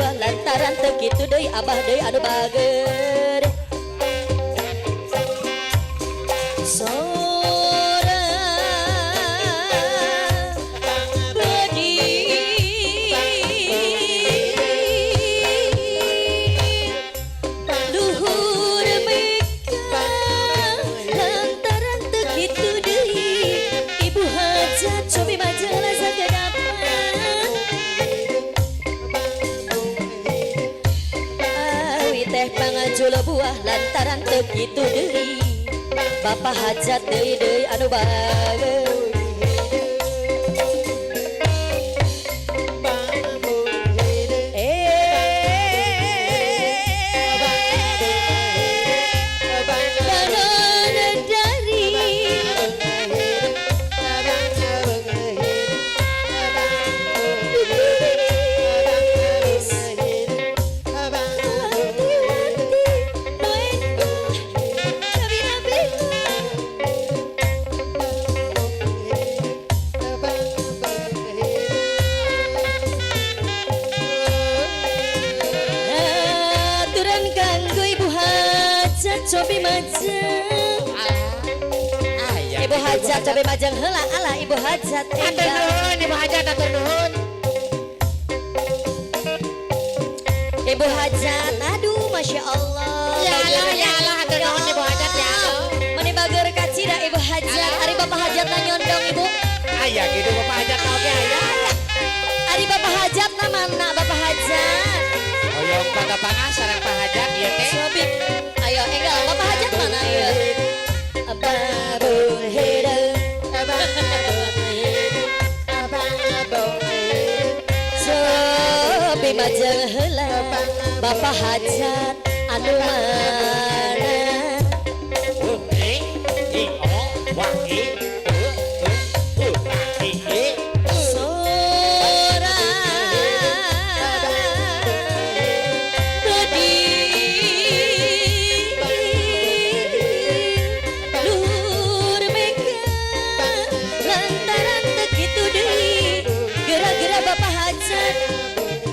buah lantaran teu kitu deui abah deui anu bager. Pangajula buah lantaran teu kitu deui Bapak hajat deui anu bager. Cobi majeng Ibu hajat cobi majeng heula ala ibu hajat atur nuhun ibu hajat atur nuhun ibu hajat aduh masya Allah ya Allah atur nuhun ibu hajat ya meni bager kacida ibu hajat ari bapak hajat nyondong ibu aya gitu bapak hajat oge aya ari bapak hajat mana bapak hajat oyong pangga-pangga sareng pak hajat ieu teh cobi ayo enggak bapak hajat mana ya babu hidau cobi majeng heula bapak hajat anu mana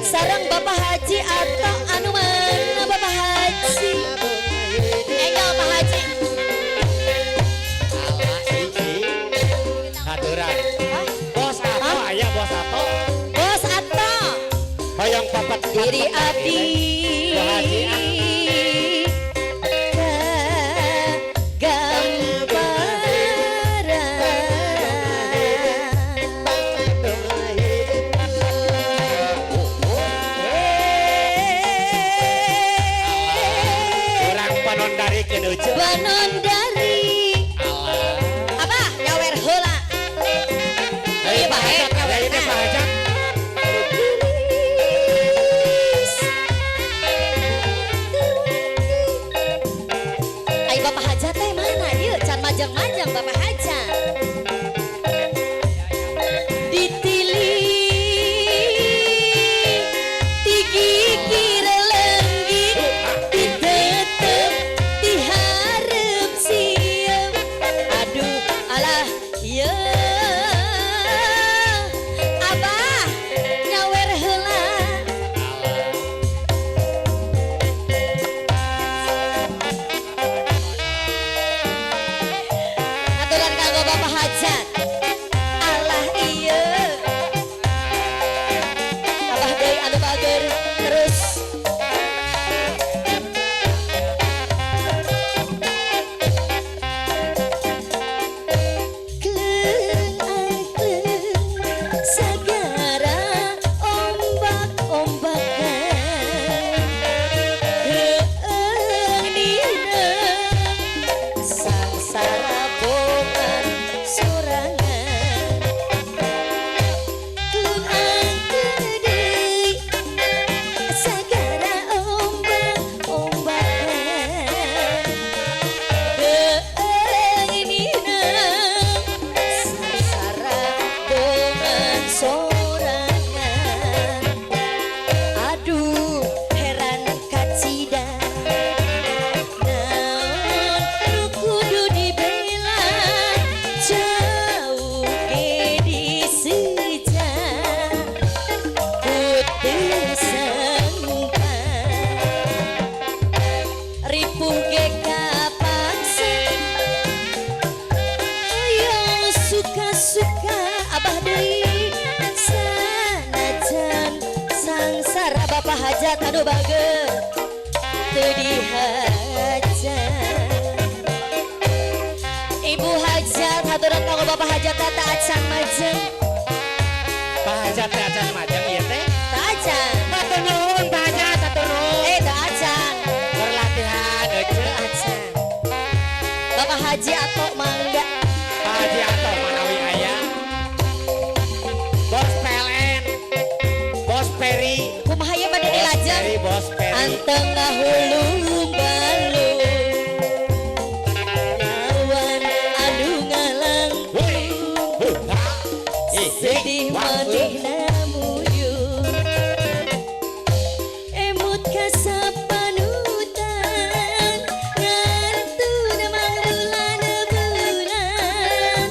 sarang bapak haji atau anu mana bapak haji enggak bapak haji Allah iki haturan bos apa aya bos apa bos atau hoyong papat diri abdi banon dari abah nyawer heula ayo pak hajat nyawer ini pak hajat ayo bapak hajat teh mana ieu can majang-majang bapak hajat sarabongan surang suka abah deui sanajan sangsara bapak hajat anu bager teu dihajat. Ibu hajat haturan kanggo bapak hajat tata acan majeng. Pak Hajat teh acan majeng ieu teh. Ta acan. Hatur nuhun Pak Hajat, hatur nuhun. Ta acan. Berlatihan euceuk. Acan. Bapak Haji Atok mangga. Pak Haji Ato manawi aya. Bos PLN. Bos Peri. Kumaha ieu bade dilajeng? Peri, Bos Peri. Anteng ngahulung balu. Lawan anu ngalang sedih manehna muyun. Emut kasapanutan ngartuna mangbulan bulan.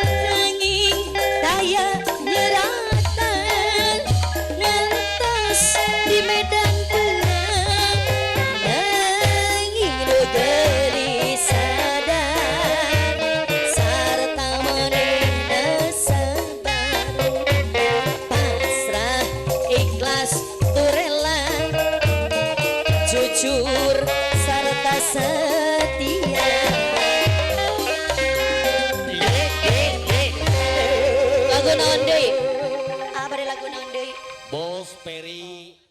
Nanging daya nyeratan ngantos di medan perang. Nanging nu geulis sadar sarta manehna sabar. Pasrah ikhlas turela jujur sarta setia. Lagu naon deui? Bade lagu naon deui? Bos Peri.